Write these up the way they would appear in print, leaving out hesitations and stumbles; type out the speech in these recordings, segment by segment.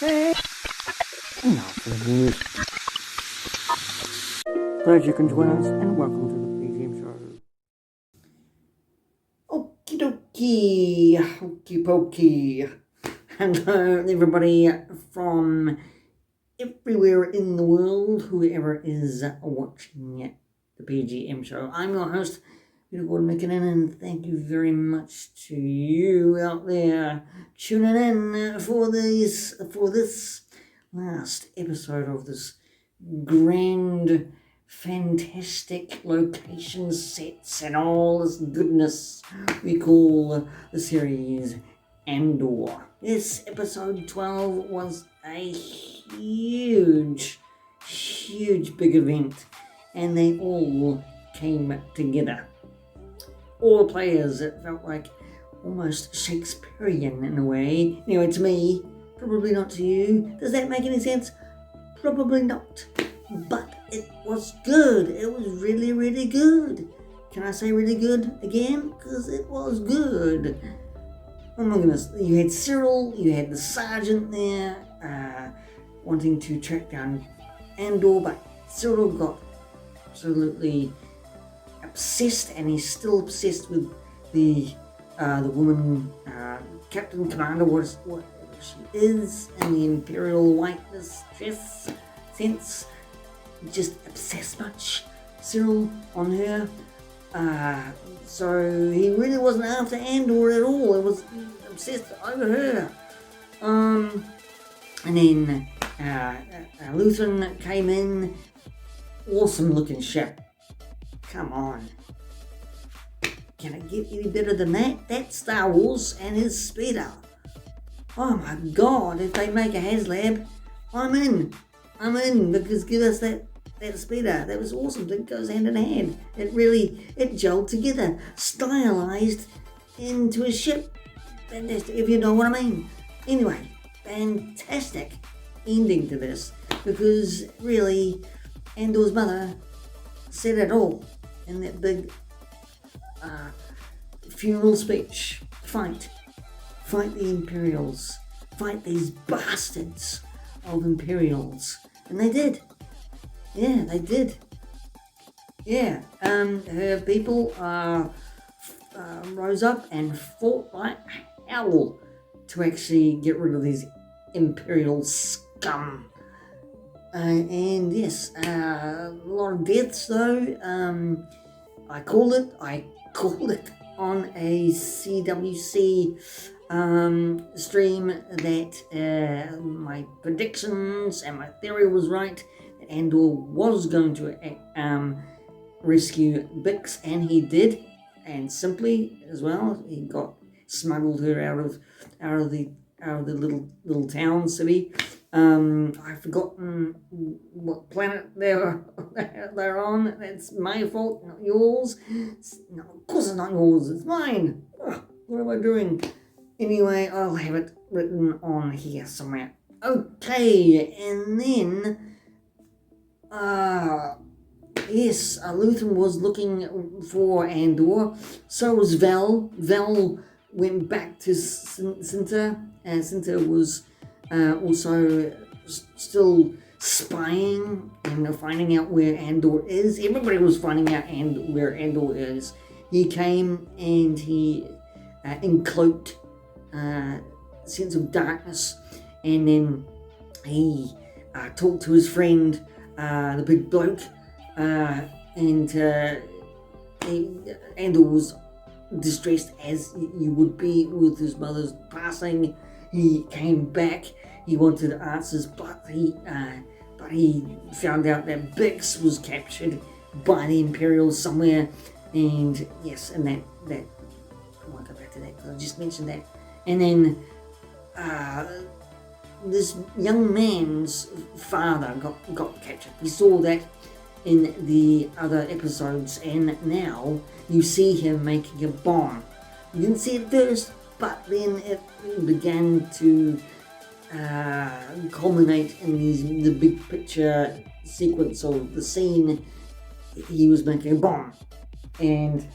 And now for the news. Glad you can join us, and welcome to the P.G.M show. Okie dokie, hokey pokey. Hello everybody from everywhere in the world, whoever is watching the P.G.M show. I'm your host, Peter Gordon McKinnon, and thank you very much to you out there tuning in for this last episode of this grand, fantastic location sets and all this goodness we call the series Andor. This episode 12 was a huge big event, and they all came together. All the players, it felt like almost Shakespearean in a way. Anyway, to me, probably not to you. Does that make any sense? Probably not. But it was good. It was really, really good. Can I say really good again? Because it was good. Oh my goodness. You had Cyril, you had the sergeant there, wanting to track down Andor, but Cyril got absolutely obsessed, and he's still obsessed with the woman, Captain Commander, whatever she is, and the Imperial whiteness dress sense. Just obsessed much, Cyril, on her. So he really wasn't after Andor at all. It was obsessed over her. And then Lutheran came in. Awesome looking ship. Come on. Can it get any better than that? That's Star Wars and his speeder. Oh my god, if they make a HasLab, I'm in, because give us that speeder. That was awesome. It goes hand in hand. It gelled together, stylized into a ship. Fantastic, if you know what I mean. Anyway, fantastic ending to this, because really, Andor's mother said it all in that big funeral speech. Fight the Imperials. Fight these bastards of Imperials. And they did. Yeah, they did. Yeah, her people rose up and fought like hell to actually get rid of these Imperial scum. And yes, a lot of deaths though. I called it on a CWC stream that my predictions and my theory was right. That Andor was going to rescue Bix, and he did, and simply as well. He got smuggled her out of the little town city. I've forgotten what planet they're on. That's my fault, not yours. No, of course it's not yours, it's mine. Ugh, what am I doing? Anyway, I'll have it written on here somewhere. Okay, and then, yes, Lutheran was looking for Andor. So was Vel. Vel went back to Cinta, and Cinta was also still spying and finding out where Andor is. Everybody was finding out where Andor is. He came and he encloaked sense of darkness, and then he talked to his friend, the big bloke, and Andor was distressed as you would be with his mother's passing. He came back. He wanted answers, but he found out that Bix was captured by the Imperials somewhere. And yes, and that I won't go back to that because I just mentioned that. And then this young man's father got captured. We saw that in the other episodes, and now you see him making a bomb. You didn't see it first, but then it began to culminate in the big picture sequence of the scene. He was making a bomb, and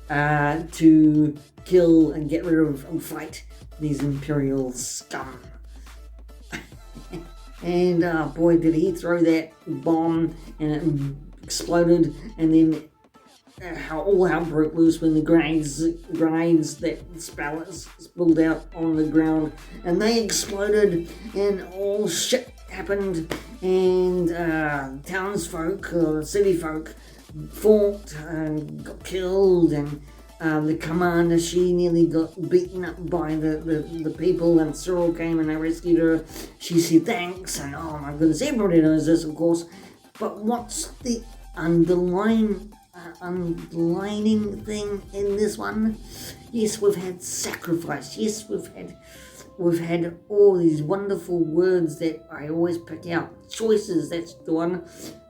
to kill and get rid of and fight these Imperial scum. and boy, did he throw that bomb, and it exploded, and then all hell broke loose when the grenades that spilled out on the ground, and they exploded, and all shit happened, and townsfolk or city folk fought and got killed, and the commander, she nearly got beaten up by the people, and Cyril came and they rescued her. She said thanks, and oh my goodness, everybody knows this, of course. But what's the underlining thing in this one? Yes, we've had sacrifice. Yes, we've had all these wonderful words that I always pick out. Choices, that's the one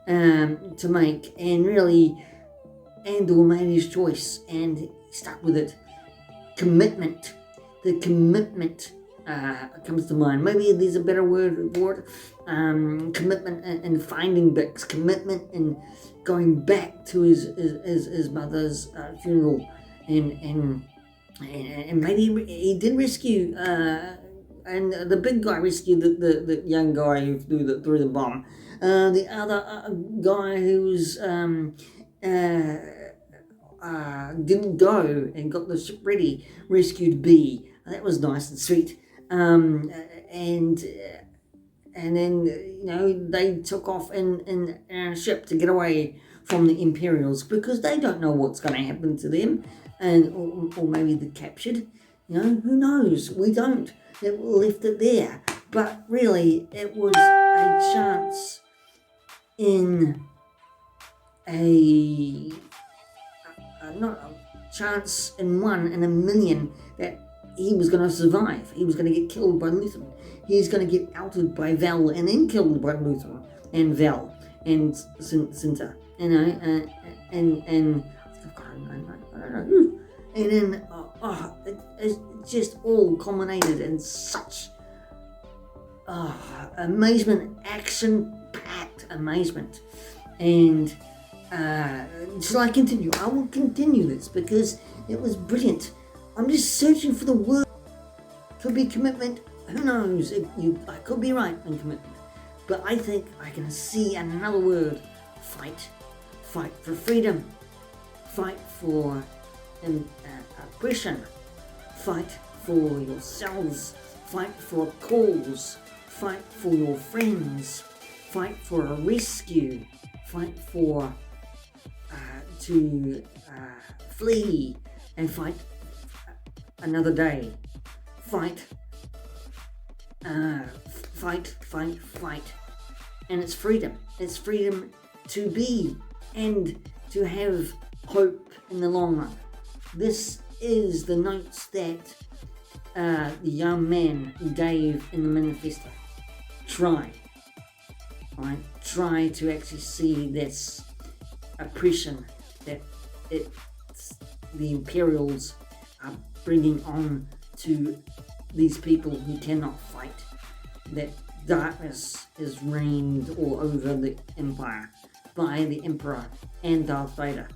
to make. And really, Andor made his choice and he stuck with it. Commitment. The commitment comes to mind. Maybe there's a better word for it. Commitment and finding Bix. Commitment and going back to his mother's funeral, and maybe he did rescue, and the big guy rescued the young guy who threw the bomb. The other guy who's didn't go and got the ship ready rescued B. That was nice and sweet. And then, they took off in a ship to get away from the Imperials because they don't know what's going to happen to them, or maybe they're captured. Who knows? We don't. They left it there. But really, it was a chance in not a chance in 1 in a million that he was going to survive. He was going to get killed by Lutheran. He's going to get outed by Val and then killed by Lutheran and Val and Cinta, and I don't know. And then it just all culminated in such amazement, action-packed amazement. And shall I continue? I will continue this because it was brilliant. I'm just searching for the word. Could be commitment. Who knows? I could be right on commitment. But I think I can see another word. Fight. Fight for freedom. Fight for oppression. Fight for yourselves. Fight for a cause. Fight for your friends. Fight for a rescue. Fight for to flee and fight another day. Fight. Fight. And it's freedom. It's freedom to be and to have hope in the long run. This is the notes that the young man gave in the manifesto. Try to actually see this oppression that the Imperials are bringing on to these people who cannot fight. That darkness is reigned all over the Empire by the Emperor and Darth Vader.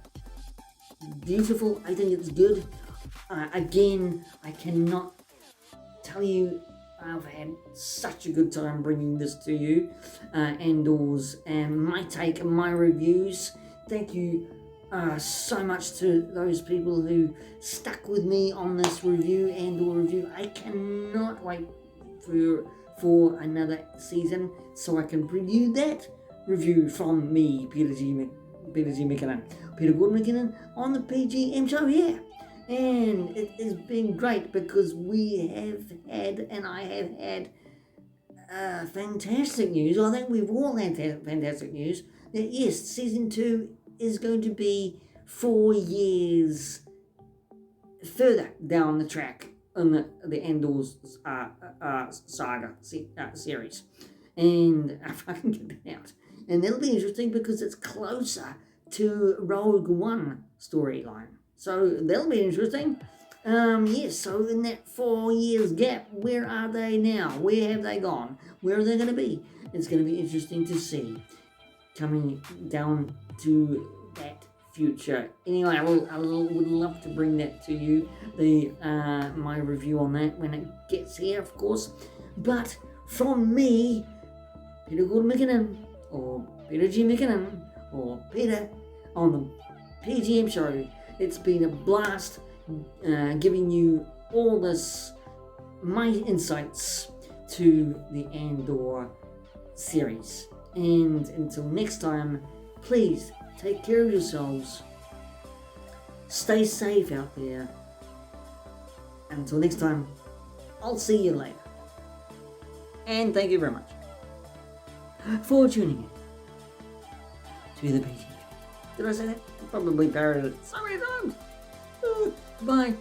Beautiful. I think it's good. Again, I cannot tell you I've had such a good time bringing this to you, Andor's, and my take and my reviews. Thank you so much to those people who stuck with me on this review, Andor review. I cannot wait for another season so I can bring you that review from me, Peter McKinnon, Peter Gordon McKinnon on the P.G.M show, yeah. And it has been great because we have had, and I have had, fantastic news. I think we've all had fantastic news that yes, season 2 is going to be 4 years further down the track in the Andor's saga series. And if I can get that out. And that'll be interesting because it's closer to Rogue One storyline. So that'll be interesting. Yes, so in that 4 years gap, where are they now? Where have they gone? Where are they going to be? It's going to be interesting to see coming down to that future. Anyway, I would love to bring that to you, my review on that when it gets here, of course. But from me, Peter Gordon McKinnon, or Peter G. McKinnon, or Peter on the P.G.M show. It's been a blast giving you all this, my insights to the Andor series. And until next time, please take care of yourselves. Stay safe out there. Until next time, I'll see you later. And thank you very much for tuning in to the PG. Did I say that? I probably parroted it so many times. Bye.